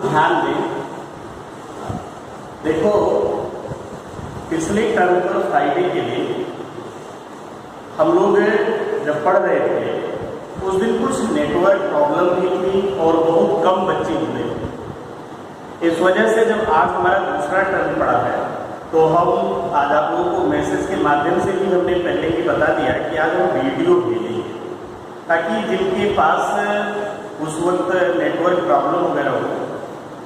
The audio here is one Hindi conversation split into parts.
ध्यान दें, देखो पिछले टर्म पर फ्राइडे के दिन हम लोग जब पढ़ रहे थे उस दिन कुछ नेटवर्क प्रॉब्लम भी थी और बहुत कम बच्चे जुड़े थे। इस वजह से जब आज हमारा दूसरा टर्म पड़ा है तो हम आज आप लोगों को मैसेज के माध्यम से भी हमने पहले ही बता दिया कि आज हम वीडियो भेजेंगे ताकि जिनके पास उस वक्त नेटवर्क प्रॉब्लम वगैरह हो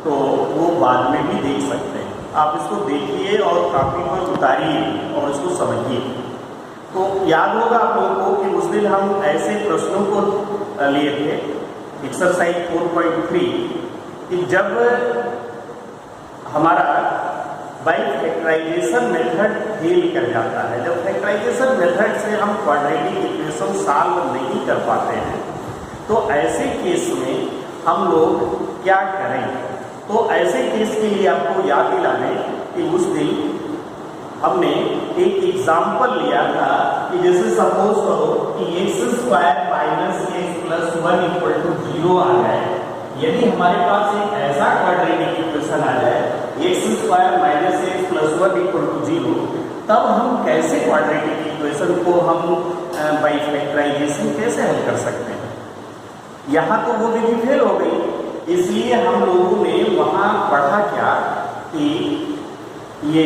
तो वो बाद में भी देख सकते हैं। आप इसको देखिए और कापी पर उतारिए और इसको समझिए। तो याद होगा आप लोगों को कि उस दिन हम ऐसे प्रश्नों को लिए थे एक्सरसाइज 4.3 कि जब हमारा बाई फैक्टराइजेशन मेथड फेल कर जाता है, जब फैक्टराइजेशन मेथड से हम क्वाड्रेटिक इक्वेशन सॉल्व नहीं कर पाते हैं तो ऐसे केस में हम लोग क्या करें। तो ऐसे केस के लिए आपको याद दिलाने कि उस दिन हमने एक एग्जाम्पल लिया था कि जैसे सपोज करो कि x² minus x plus 1 equal to 0 आ जाए। यदि हमारे पास एक ऐसा क्वाड्रेटिक इक्वेशन आ जाए x² minus x plus 1 equal to 0, तब हम कैसे क्वाड्रेटिक इक्वेशन को हम बाई फैक्टराइजेशन कैसे हल कर सकते हैं। यहाँ तो वो विधि फेल हो गई, इसलिए हम लोगों ने वहाँ पढ़ा क्या कि ये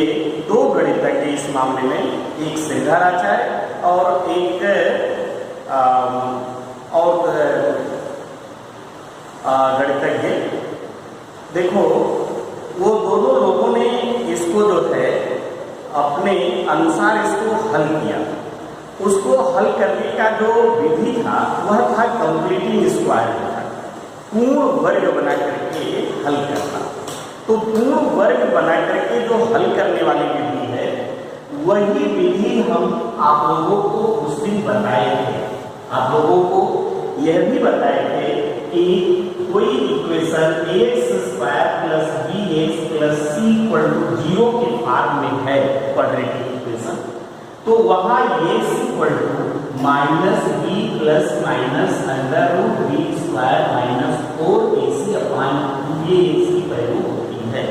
दो गणितज्ञ इस मामले में, एक सिद्धाराचार्य और एक गणितज्ञ, देखो वो दोनों लोगों ने इसको जो है अपने अनुसार इसको हल किया। उसको हल करने का जो विधि था वह था कंप्लीटिंग स्क्वायर मेथड, पूर्ण वर्ग बना करके हल करना। तो पूर्ण वर्ग बना करके जो हल करने वाली विधि है वही विधि हम आप लोगों को उस दिन बताए थे। आप लोगों को यह भी बताए थे कि कोई equation ax² plus bx plus c equal to 0 के फॉर्म में है क्वाड्रेटिक इक्वेशन, तो वहां x equal to minus b plus minus under root b square minus 4ac upon 2ax की वैल्यू होती है,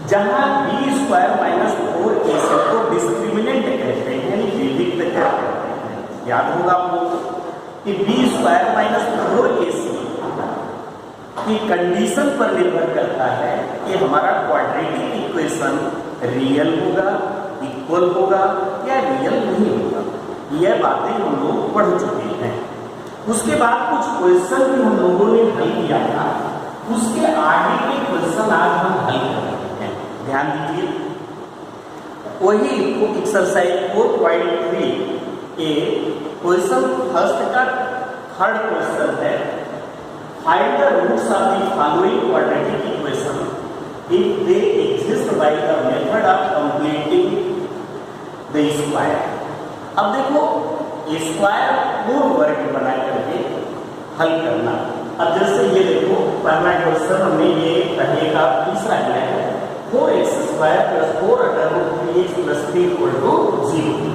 जहां b स्क्वायर माइनस 4ac को डिस्क्रिमिनेंट कहते हैं, विविक्त कहते हैं। याद होगा आपको कि b स्क्वायर माइनस 4ac की कंडीशन पर निर्भर करता है कि हमारा क्वाड्रेटिक इक्वेशन रियल होगा, इक्वल होगा या रियल नहीं होगा। यह बातें हम लोग पढ़ चुके हैं। उसके बाद कुछ क्वेश्चन भी हम लोगों ने हल किया था, उसके आगे के क्वेश्चन आज हम हल कर रहे हैं। ध्यान दीजिए, वही एक्सरसाइज 4.3 के क्वेश्चन फर्स्ट का थर्ड क्वेश्चन है, find the roots of the following quadratic equation if they exist by the method of completing the square। अब देखो स्क्वायर पूर्ण वर्ग बना करके हल करना। अब जैसे ये देखो पहला क्वेश्चन हमने ये पहले का तीसरा लिया है 4x² plus 4 under root 3x plus 3 equal to 0।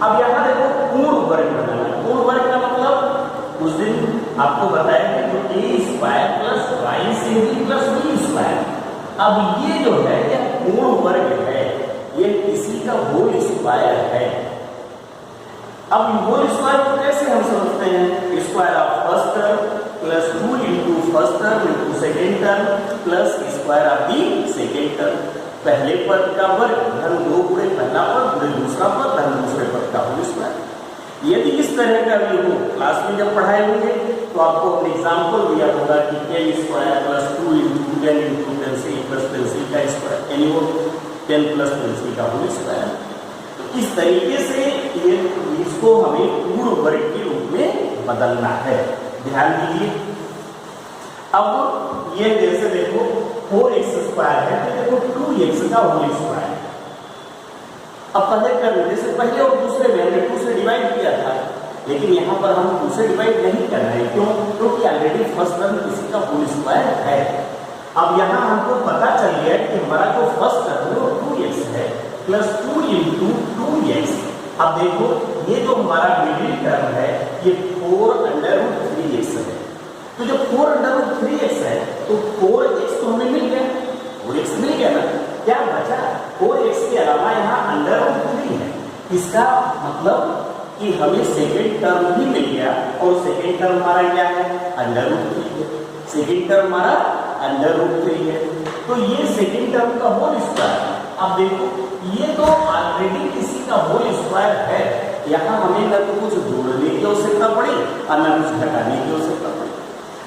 अब यहाँ देखो पूर्ण वर्ग बनाना। पूर्ण वर्ग का मतलब उस दिन आपको बताया कि a² plus yc plus b²। अब ये जो है यह पूर्ण वर्ग है, ये किसी का होल स्क्वायर है। अब होल स्क्वायर को कैसे हम समझते हैं? Square of first term plus 2 into first term into second term plus square of the second term. पहले पद का वर्ग धन 2 गुणे पहला पद गुणे दूसरा पद धन दूसरे पद का होल स्क्वायर। यदि इस तरह का भी हो, क्लास में जब पढ़ाए होंगे तो आपको अपने एग्जाम्पल दिया होगा कि a² plus 2 into 10 into 10c plus 10c का स्क्वायर, यानी वो 10 प्लस 10c का होल स्क्वायर। तो इस तरीके से ये इसको हमें पूर्ण वर्ग के रूप में बदलना है। ध्यान दीजिए, अब ये जैसे देखो 4x² है तो देखो 2x का होल स्क्वायर। अब पहले करने जैसे पहले और दूसरे में हमने 2 से डिवाइड किया था, लेकिन यहाँ पर हम 2 से डिवाइड नहीं कर रहे। क्यों? क्योंकि ऑलरेडी फर्स्ट टर्म किसी का होल स्क्वायर है। अब यहाँ हमको पता चल गया कि हमारा जो फर्स्ट टर्म है वो 2x है प्लस 2 इंटू 2x। अब देखो ये जो हमारा मिडिल टर्म है ये 4 अंडर रूट 3x है। तो जब 4 अंडर रूट 3x है इसका मतलब कि हमें सेकेंड टर्म भी मिल गया, और सेकेंड टर्म हमारा क्या है, अंडर रूट 3 है। सेकेंड टर्म हमारा अंडर रूट 3 है, तो ये सेकेंड टर्म का होल स्क्वायर। अब देखो ये तो ऑलरेडी किसी का होल स्क्वायर है, यहाँ हमें न तो कुछ जोड़ने की आवश्यकता पड़ी और न कुछ घटाने की आवश्यकता पड़ी।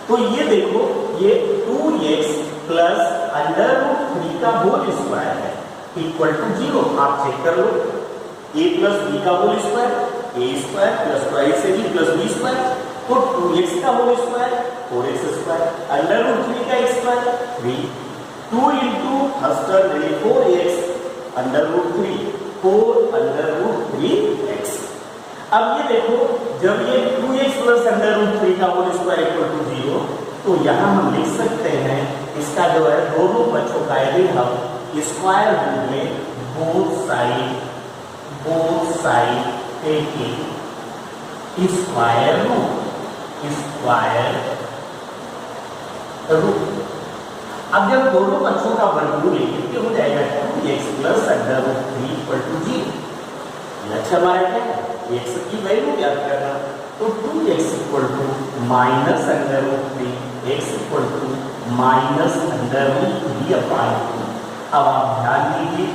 तो ये देखो ये 2x प्लस अंडर रूट 3 का होल स्क्वायर है इक्वल टू 0। आप चेक कर लो, a प्लस b का whole square a square plus twice ab plus b square, तो 2x का whole square 4x square, under root 3 का स्क्वायर 3, 2 इंटू फर्स्ट टर्म यानी 4x under root 3 4 under root 3x। अब ये देखो जब ये 2x प्लस अंडर रूट 3 का होल स्क्वायर इक्वल टू 0, तो यहाँ हम लिख सकते हैं इसका जो है दोनों बच्चों का यदि हम स्क्वायर रूट में both side taking square root. अब जब दोनों पक्षों का वर्गमूल लेंगे तो हो जाएगा 2x plus under root 3 equal to 0। लक्ष्य हमारा क्या है, x की वैल्यू ज्ञात करना, तो 2x equal to minus under root 3, x equal to minus under root 3 upon 2। अब आप ध्यान दीजिए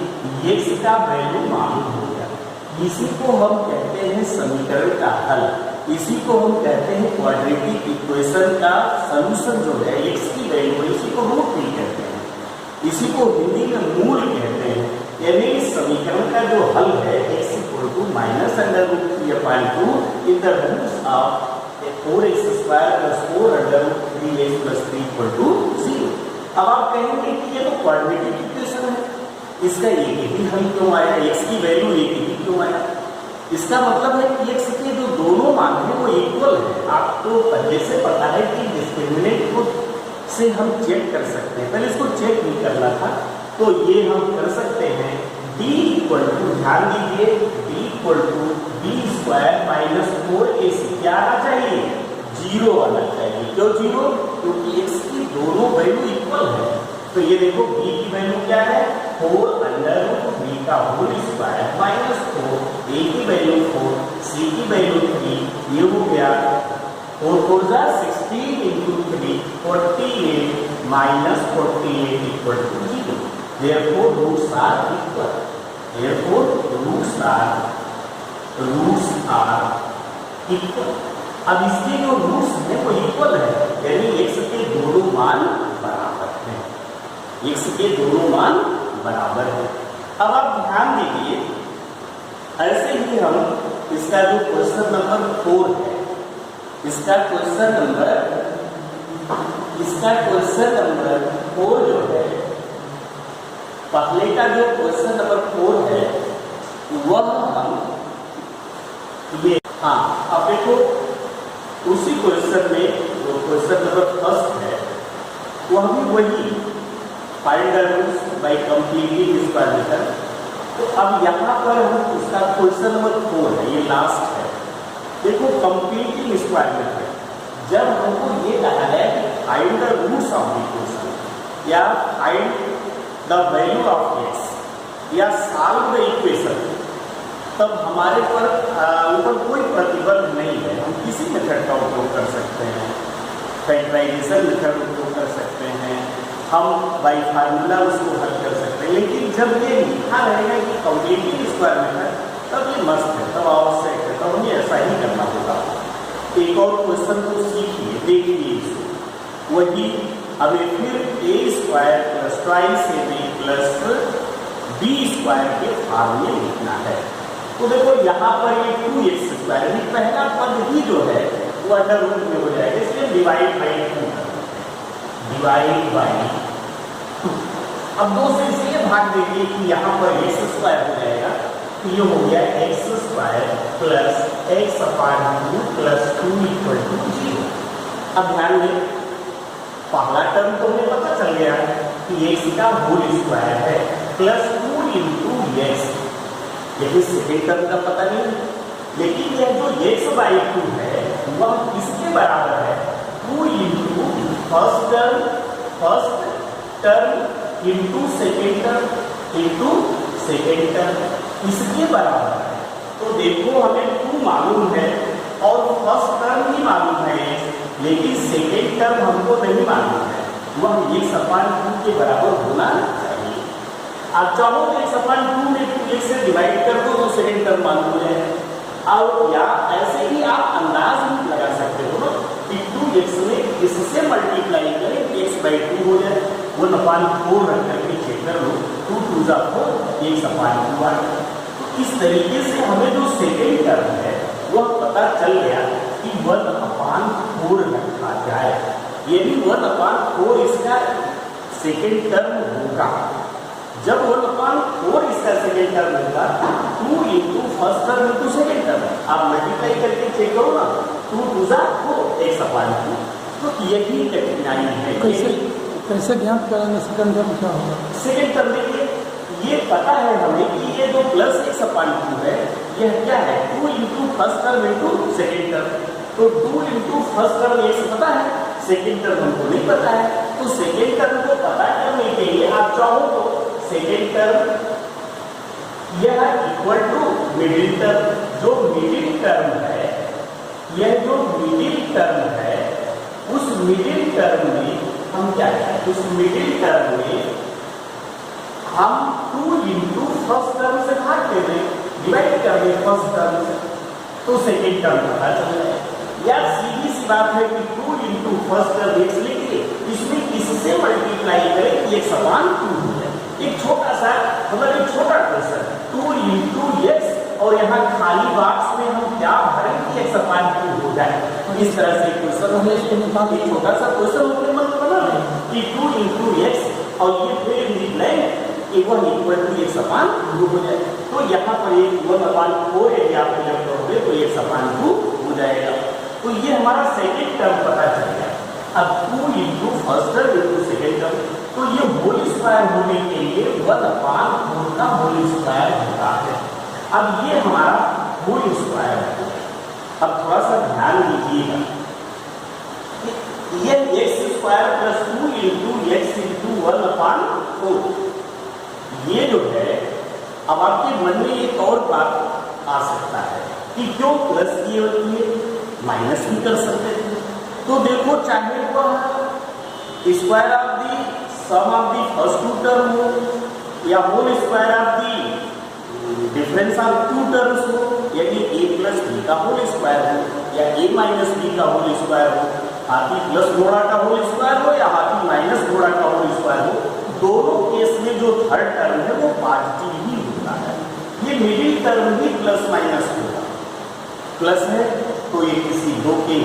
x का वैल्यू मालूम हो गया, इसी को हम कहते हैं समीकरण का हल, इसी को हम कहते हैं क्वाड्रेटिक इक्वेशन का सॉल्यूशन जो है x की वैल्यू, इसी को रूट भी कहते हैं, इसी को हिंदी में मूल कहते हैं। यानी इस समीकरण का जो हल है x equal to minus under root 3 upon 2 in the roots of 4x square plus 4 under root 3x plus 3 equal to 0। अब आप कहेंगे कि ये तो क्वाड्रेटिक इक्वेशन है, इसका एक ही हल क्यों आया, x की वैल्यू एक ही क्यों आया? इसका मतलब है कि x के जो दोनों मान हैं वो इक्वल है। आपको पहले से पता है कि डिस्क्रिमिनेंट को से हम चेक कर सकते हैं, पहले इसको चेक नहीं करना था, तो ये हम कर सकते हैं d इक्वल टू, ध्यान दीजिए d equal to b square minus 4ac, क्या आना चाहिए, 0 आना चाहिए। क्यों 0? क्योंकि x की दोनों वैल्यू इक्वल है। तो ये देखो b की वैल्यू क्या है, 4 अंडर रूट 3 का होल स्क्वायर माइनस 4, a की वैल्यू 4, c की वैल्यू 3, ये हो गया 4 4 जा 16 into 3 48 minus 48 equal to 0। Therefore roots are equal. Therefore roots are equal. अब इसके जो रूट्स हैं वो इक्वल है, यानी x के दोनों मान बराबर हैं, x के दोनों मान बराबर है। अब आप ध्यान दीजिए, ऐसे ही हम इसका जो क्वेश्चन नंबर 4 है, इसका क्वेश्चन नंबर 4 जो है, पहले का जो क्वेश्चन नंबर 4 है वह हम ये, हाँ अब देखो उसी क्वेश्चन में जो क्वेश्चन नंबर 1 है वह भी वही find the roots by completing square method. तो अब यहाँ पर हम उसका क्वेश्चन नंबर 4 है, ये लास्ट है। देखो कंप्लीटिंग स्क्वायर मेथड, जब हमको ये कहा है कि find the roots of the equation या find the value of x या सॉल्व द इक्वेशन, तब हमारे ऊपर कोई प्रतिबंध नहीं है, हम किसी मेथड का उपयोग कर सकते हैं, फैक्टराइजेशन मेथड उपयोग कर सकते हैं, हम बाई फार्मूला उसको हल कर सकते हैं। लेकिन जब ये लिखा रहेगा कि कंप्लीटिंग स्क्वायर मेथड, तब ये मस्त है, तब आवश्यक है, तब हमें ऐसा ही करना होगा। एक और क्वेश्चन को सीखिए, देखिए इसको, वही अब फिर a square plus twice ab plus b square के फॉर्म में लिखना है। तो देखो यहाँ पर ये 2x स्क्वायर, पहला पद ही जो है वो अंडर रूट में हो जाएगा, इसलिए डिवाइड बाई 2, डिवाइड बाई 2। अब 2 से इसलिए भाग देंगे कि यहाँ पर x स्क्वायर हो जाएगा, तो ये हो गया x square plus x upon 2 plus 2 equal to 0। अब ध्यान दें, पहला टर्म तो हमें पता चल गया कि x का होल स्क्वायर है प्लस 2 इंटू x, लेकिन सेकेंड टर्म का पता नहीं, लेकिन यह जो x बाई 2 है वह किसके बराबर है, 2 into first term into second term, इसके बराबर है। तो देखो हमें 2 मालूम है और फर्स्ट टर्म ही मालूम है, लेकिन सेकेंड टर्म हमको नहीं मालूम है, वह x/2 के बराबर होना चाहिए। आप चाहो तो x/2 में 2x से डिवाइड कर दो तो सेकेंड टर्म मालूम हो जाए, और या ऐसे ही आप अंदाज भी लगा सकते हो ना कि 2x में इससे मल्टीप्लाई करें x/2 हो जाए, 1/4 रख करके चेक कर लो, 2 2 जा 4 x/2 आ गया। तो इस तरीके से हमें जो सेकेंड टर्म है वह पता चल गया कि 1/4 रखा जाए, यदि 1/4 इसका सेकेंड टर्म होगा। जब 1/4 इसका सेकेंड टर्म होगा, 2 into first term into second term, आप मल्टीप्लाई करके चेक करो ना, 2 2 जा 4 x/2। तो यही कठिनाई है। कैसे ज्ञात करेंगे सेकेंड टर्म क्या होगा? सेकेंड टर्म देखिए, ये पता है हमें कि ये जो प्लस x/2 है यह क्या है, 2 into first term into second term. तो 2 इंटू फर्स्ट टर्म x पता है, सेकेंड टर्म हमको नहीं पता है। तो सेकेंड टर्म को पता करने के लिए आप चाहो तो सेकेंड टर्म यह इक्वल टू मिडिल टर्म, जो मिडिल टर्म है, यह जो मिडिल टर्म है उस मिडिल टर्म में हम क्या करें, उस मिडिल टर्म में हम 2 इंटू फर्स्ट टर्म से भाग दे दें, डिवाइड कर दें फर्स्ट टर्म से, तो सेकेंड टर्म पता चल जाए। या सीधी सी बात है कि 2 इंटू फर्स्ट टर्म x लिखिए, इसमें इससे मल्टीप्लाई करें कि x/2 हो जाए। एक छोटा सा मतलब एक छोटा क्वेश्चन, 2 इंटू x और यहाँ खाली बॉक्स में हम क्या भरें कि x/2 हो जाए। इस तरह से क्वेश्चन हमने एक छोटा सा क्वेश्चन अपने मन में बना लें कि 2 इंटू x और ये फिर ब्लैंक इक्वल टू x/2 हो जाए। तो यहाँ पर एक 1/4 यदि आप फिलअप करोगे तो x/2 हो जाएगा। तो ये हमारा सेकेंड टर्म पता चल गया। अब 2 into first term into second term, तो ये होल स्क्वायर होने के लिए 1/4 का होल स्क्वायर होता है। अब ये हमारा होल स्क्वायर है। अब थोड़ा सा ध्यान दीजिएगा, ये x² + 2 इंटू x इंटू 1/4, ये जो है, अब आपके मन में एक और बात आ सकता है कि क्यों प्लस की होती है, माइनस भी कर सकते थे। तो देखो, चाहे वह square of the sum of the first 2 term हो या whole square of the difference of 2 terms हो, यदि a + b का होल स्क्वायर हो या a - b का होल स्क्वायर हो, हाथी प्लस घोड़ा का होल स्क्वायर हो या हाथी माइनस घोड़ा का होल स्क्वायर हो, दोनों केस में जो थर्ड टर्म है वो पॉजिटिव ही होता है। ये मिडिल टर्म भी प्लस माइनस होगा, प्लस है तो ये किसी 2 के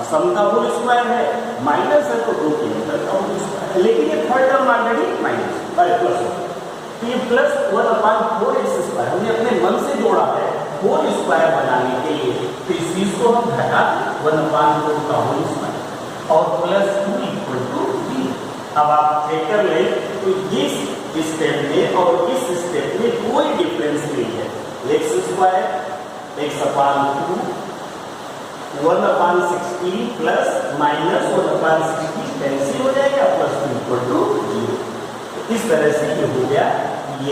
सम का होल स्क्वायर है, माइनस है तो 2 के अंदर का होल स्क्वायर है, लेकिन ये third term already minus plus होगा। तो ये प्लस 1/4 x² हमने अपने मन से जोड़ा है होल स्क्वायर बनाने के लिए, तो इस चीज को हम घटा 1/4 का होल स्क्वायर और प्लस 2 = 3। अब आप चेक कर ले तो इस स्टेप में और इस स्टेप में कोई डिफरेंस नहीं है। x² x/2 1/16 plus minus 1/16 cancel हो जाएगा, प्लस 2 = 0। इस तरह से ये हो गया x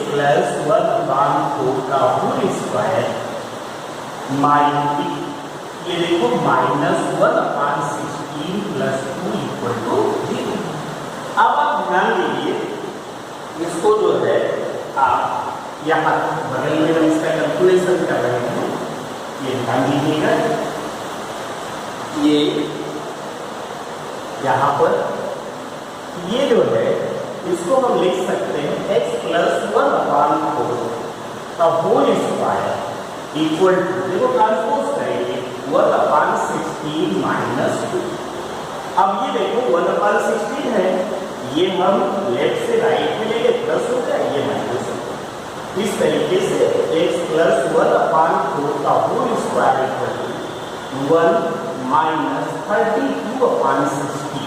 + 1/4 का होल स्क्वायर माइनस, ये देखो -1/16 प्लस 2 = 0। अब आप ध्यान दीजिए, इसको जो है आप यहाँ बगल में हम इसका कैलकुलेशन कर रहे हैं, ये ध्यान दीजिएगा, ये यहाँ पर ये जो है इसको हम लिख सकते हैं x + 1/4 का होल स्क्वायर इक्वल टू, देखो ट्रांसपोज करेंगे 1/16 - 2। अब ये देखो 1/16 है, ये हम लेफ्ट से राइट में लेंगे प्लस हो गया, ये माइनस हो गया। इस तरीके से x + 1/4 का होल स्क्वायर इक्वल टू 1 - 32/16।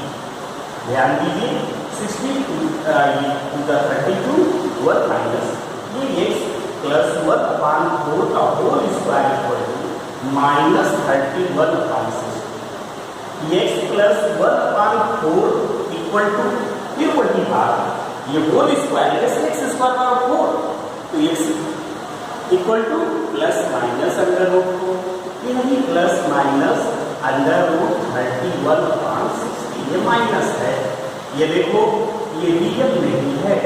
ध्यान दीजिए 16 to the 32 1 माइनस, ये x + 1/4 का whole square equal to -31/16। x + 1/4 equal to, फिर वही बात, ये होल स्क्वायर x² / 4, तो x equal to plus minus under root 4, यानी प्लस माइनस अंडर रूट 31/60, ये माइनस है। ये देखो ये रियल नहीं है,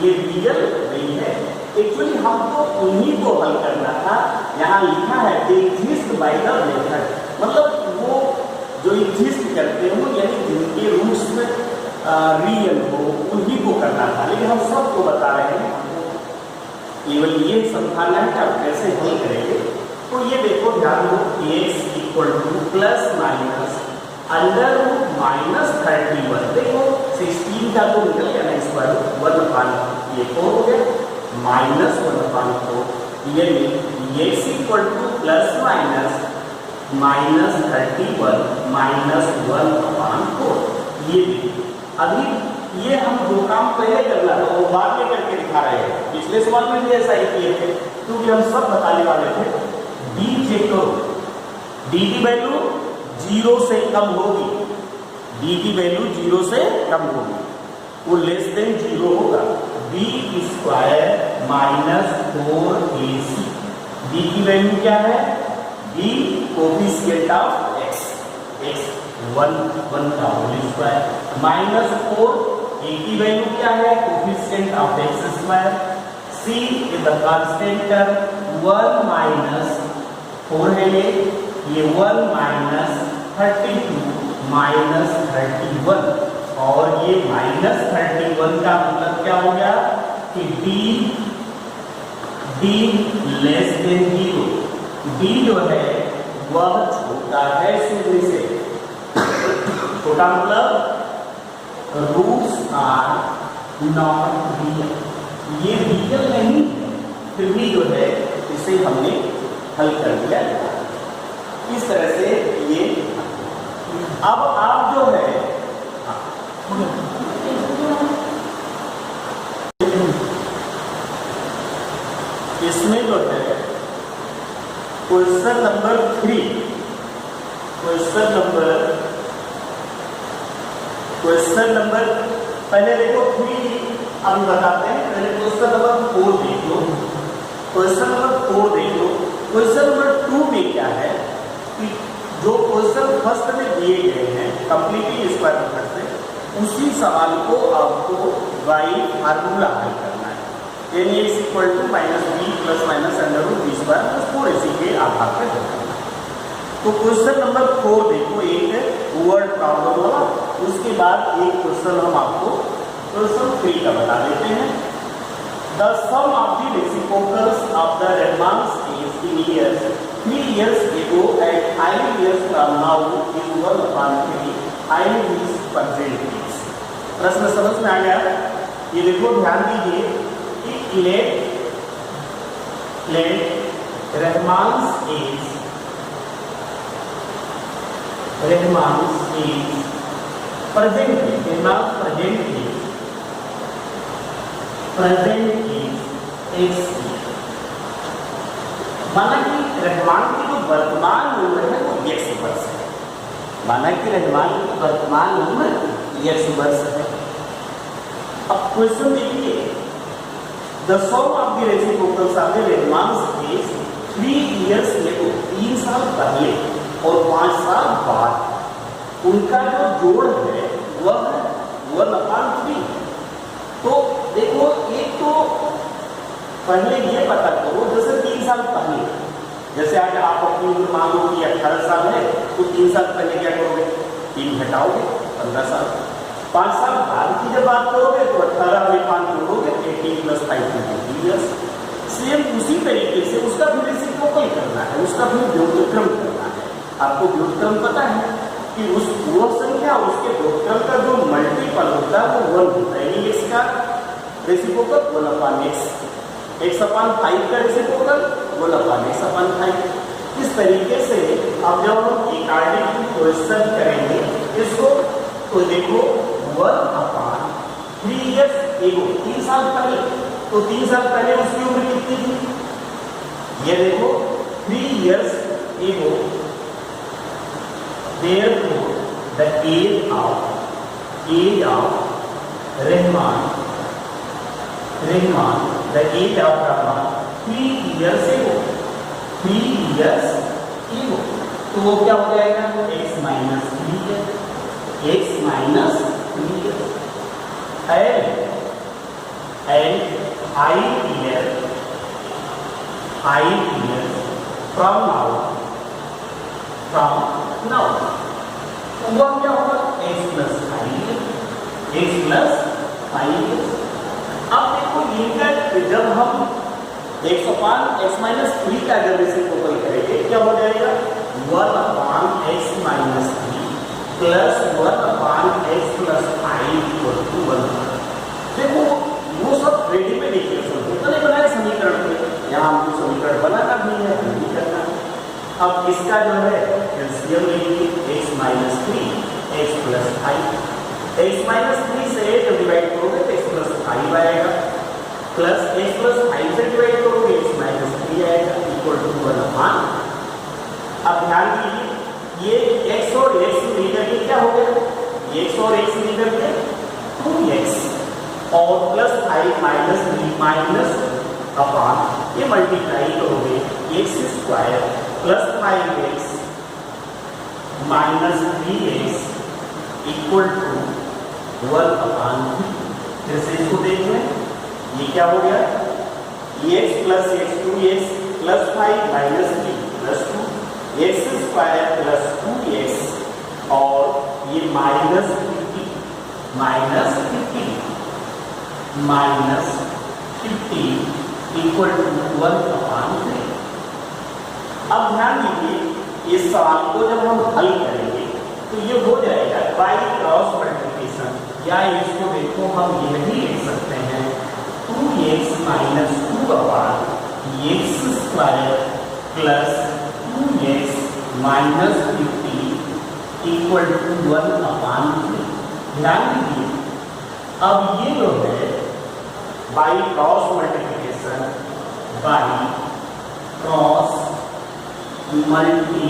ये रियल नहीं है। एक्चुअली हमको उन्हीं को हल करना था। यहाँ लिखा है एग्जिस्ट बाय द मेथड, मतलब वो जो एग्जिस्ट करते हो यानी जिनके रूट्स में रियल हो उन्हीं को करना था, लेकिन हम सबको बता रहे हैं। केवल ये समझाना है कि आप कैसे हल करेंगे। तो ये देखो ध्यान दो, x equal to plus minus under root minus 31, देखो 16 का तो निकल गया ना, इस पर 1/4 ये 4 हो गया, माइनस 1/4, यानी x equal to plus minus minus 31 minus 1/4। ये अभी ये हम जो काम पहले करना था वो बाद में करके दिखा रहे हैं। पिछले सवाल में भी ऐसा ही किए थे, क्योंकि हम सब बताने वाले थे। d चेक करो, d की वैल्यू 0 से कम होगी, d की वैल्यू 0 से कम होगी, वो लेस देन 0 होगा। b square minus 4ac, d की वैल्यू क्या है, b coefficient of x, x 1 का होल स्क्वायर माइनस 4, a की वैल्यू क्या है, coefficient of x square, c is the constant term 1 minus 4 है ये 1 माइनस 32 माइनस 31, और ये माइनस 31 का मतलब क्या हो गया कि d लेस देन 0, d जो है वह छोटा है 0 से। छोटा मतलब रूट्स आर नॉट रियल, ये रियल नहीं, फिर भी जो है इसे हमने हल कर दिया। इस तरह से ये अब आप जो है इसमें जो है क्वेश्चन नंबर 3, क्वेश्चन नंबर पहले देखो 3 हम बताते हैं। पहले क्वेश्चन नंबर 4 देख लो, क्वेश्चन नंबर 4 देख लो। क्वेश्चन नंबर 2 में क्या है कि जो क्वेश्चन फर्स्ट में दिए गए हैं कंप्लीटिंग स्क्वायर मेथड से, उसी सवाल को आपको बाई फार्मूला हल करना है, यानी x equal to minus b plus minus under root b square plus 4ac के आधार पर हल करना है। तो क्वेश्चन नंबर 4 देखो, एक वर्ड प्रॉब्लम होगा, उसके बाद एक क्वेश्चन हम आपको क्वेश्चन 3 का बता देते हैं। The sum of the reciprocals of the Rahman's case in years 3 years ago and 5 years from now is 1/3, find his present case। प्रश्न समझ में आ गया? ये देखो ध्यान दीजिए कि let Rahman's case present case माना कि रहमान की जो वर्तमान उम्र है वो x वर्ष है, माना कि रहमान की वर्तमान उम्र x वर्ष है। अब क्वेश्चन देखिए, the sum of the reciprocals of the Rehman's ages 3 years ago, 3 साल पहले और 5 साल बाद उनका जो जोड़ है वह 1/3। तो देखो एक तो पहले ये पता करो, जैसे 3 साल पहले, जैसे आज आप अपनी उम्र मान लो कि 18 साल है, तो 3 साल पहले क्या करोगे, 3 घटाओगे 15 साल। 5 साल बाद की जब बात करोगे तो 18 में 5 जोड़ोगे 18 + 5 20 years। सेम उसी तरीके से उसका भी रेसिप्रोकल करना है, उसका भी व्युत्क्रम करना है। आपको व्युत्क्रम पता है कि वो संख्या उसके व्युत्क्रम का जो मल्टीपल होता है वो 1 होता है। ये इसका रेसिप्रोकल 1/x, x/5 का रेसिप्रोकल 1/x/5। इस तरीके से अब जब हम अकॉर्डिंग टू क्वेश्चन करेंगे इसको, तो देखो 1/3 years ago, 3 साल पहले, तो 3 साल पहले उसकी उम्र कितनी थी, ये देखो 3 years ago, therefore the age of Rahman, the age of Rahman 3 years ago, 3 years ago, तो वो क्या हो जाएगा x माइनस 3 है, x माइनस 3 है, and 5 years from now, तो वह क्या होगा x प्लस 5 years। अब देखो इनका जब हम x अपान x माइनस 3 का अगर रेसिप्रोकल करेंगे क्या हो जाएगा 1 upon x minus 3 plus 1 upon x plus 5 equal to 1। देखो वो सब रेडीमेड इक्वेशन होता है बनाए समीकरण पे, यहाँ हमको समीकरण बनाना भी है, हल भी करना है। अब इसका जो है एलसीएम लेंगे x minus 3 x plus 5, x minus 3 से जब डिवाइड करोगे तो x प्लस 5 आएगा, प्लस x प्लस 5 से डिवाइड करोगे x माइनस 3 आएगा इक्वल टू 1 अपान। अब ध्यान दीजिए ये x और x मिलकर के क्या हो गया, x और x मिलकर के 2x और प्लस 5 माइनस 3 माइनस अपान ये मल्टीप्लाई करोगे x square plus 5x minus 3x equal to 1 upon. फिर से इसको देख लें, ये क्या हो गया x plus x 2x plus 5 minus 3 plus 2 x square plus 2x और ये माइनस 50 इक्वल टू 1 अपान 3। अब ध्यान दीजिए इस सवाल को जब हम हल करेंगे तो ये हो जाएगा बाई क्रॉस मल्टीप्लिकेशन, या इसको देखो हम ये भी लिख सकते हैं 2x minus 2 upon x square plus 2x minus 50 equal to 1 upon 3। ध्यान दीजिए अब ये जो है by cross multiplication, by cross multiplication,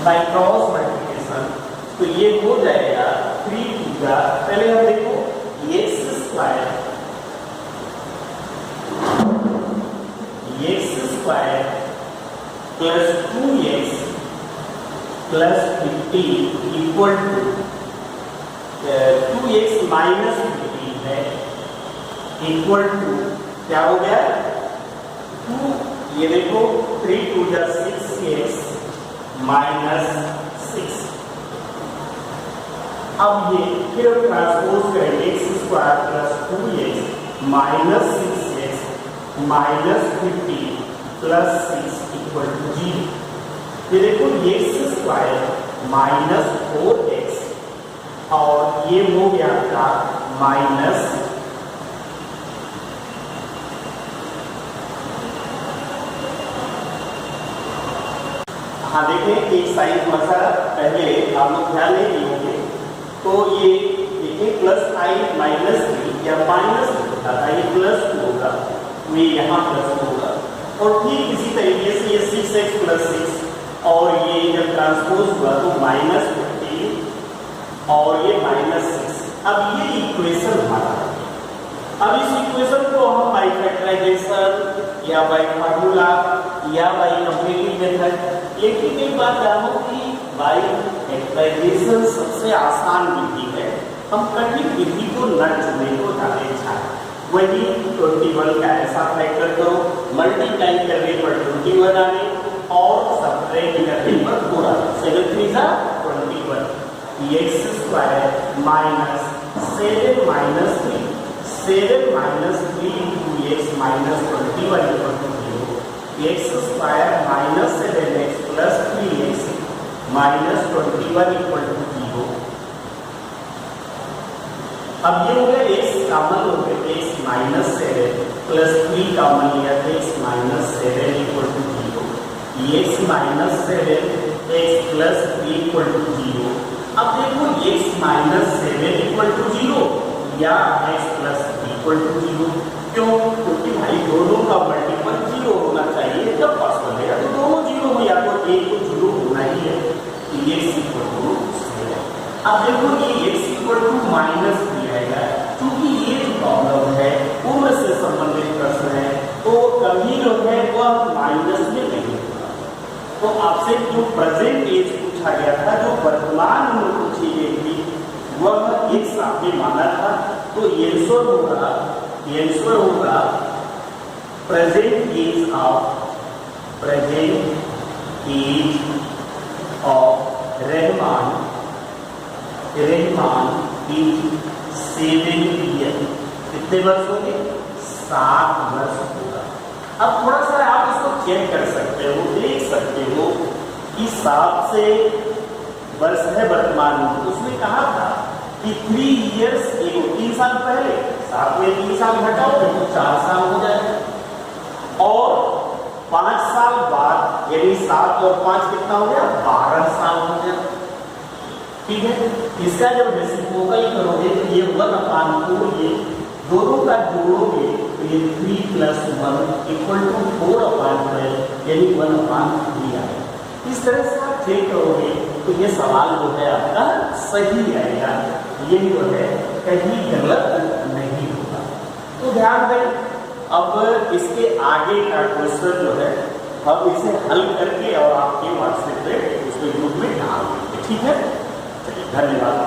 by cross multiplication तो ये हो जाएगा 3 का, पहले हम देखो x square plus 2x plus 50 equal to 2x minus 50 है इक्वल टू क्या हो गया 2, ये देखो 3 2 जा 6x माइनस 6। अब ये फिर ट्रांसपोज करेंगे x square plus 2x minus 6x minus 50 plus 6 equal to 0। ये देखो x स्क्वायर माइनस 4x और ये हो गया आपका माइनस हाँ देखें एक साइन थोड़ा सा पहले आप लोग ध्यान नहीं दिए होंगे तो ये देखिए प्लस 5 माइनस 3 या माइनस होता था, ये प्लस 2 होगा तो ये यहाँ प्लस 2 होगा। और ठीक इसी तरीके से ये 6x प्लस 6 और ये जब ट्रांसपोज हुआ तो माइनस 15 और ये माइनस 6। अब ये इक्वेशन हमारा है। अब इस इक्वेशन को हम बाई फैक्टराइजेशन या बाई फार्मूला या बाई कंप्लीटिंग मेथड, लेकिन एक बात जानो कि बाई फैक्टराइजेशन सबसे आसान विधि है, हम कठिन विधि को न चुने को ज़्यादा अच्छा है। वही 21 का ऐसा फैक्टर करो, मल्टीप्लाई करने पर 21 आने और सब्ट्रैक्ट करने पर 4 आने, 7 3 जा 21 x square minus 7 minus 3 into x minus 21 equal to 0, x square minus 7x plus 3x minus 21 equal to 0। अब ये हो गया x कॉमन हो गया x माइनस 7 प्लस 3 कॉमन लिया तो x minus 7 equal to 0, x minus 7 x plus 3 equal to 0। अब देखो x माइनस 7 इक्वल टू 0 या x प्लस 3 इक्वल टू 0, क्यों? क्योंकि भाई दोनों का मल्टीपल 0 होना चाहिए जब पॉसिबल है, तो दोनों 0 हो या तो एक को 0 होना ही है, x इक्वल टू अब देखो ये x इक्वल टू माइनस दिया है, क्योंकि ये जो प्रॉब्लम है उम्र से संबंधित प्रश्न है, तो कभी जो है वह माइनस में नहीं होगा। तो आपसे जो प्रेजेंट एज पूछा गया था, जो वर्तमान उम्र पूछी गई थी, वह x आपने माना था, तो आंसर होगा present age of Rahman is 7 year. कितने वर्ष होंगे? 7 वर्ष होगा। अब थोड़ा सा आप इसको चेक कर सकते हो, देख सकते हो कि 7 से वर्ष है वर्तमान में, उसमें कहा था कि 3 इयर्स, 3 साल पहले 7 में 3 साल घटाओ तो 4 साल हो जाएगा, और 5 साल बाद यानी 7 और 5 कितना हो गया? 12 साल हो गया। ठीक है, इसका जब रेसिप्रोकल करोगे तो ये 1/2, ये दोनों का जोड़ोगे तो ये 3 + 1 = 4/12 यानी 1/3 आएगा। इस तरह से आप चेक करोगे तो ये सवाल जो है आपका सही आएगा, ये जो है कहीं गलत नहीं होगा। तो ध्यान दें, अब इसके आगे का क्वेश्चन जो है हम इसे हल करके और आपके व्हाट्सएप पे उसके ग्रुप में डाल देंगे। ठीक है, चलिए, धन्यवाद।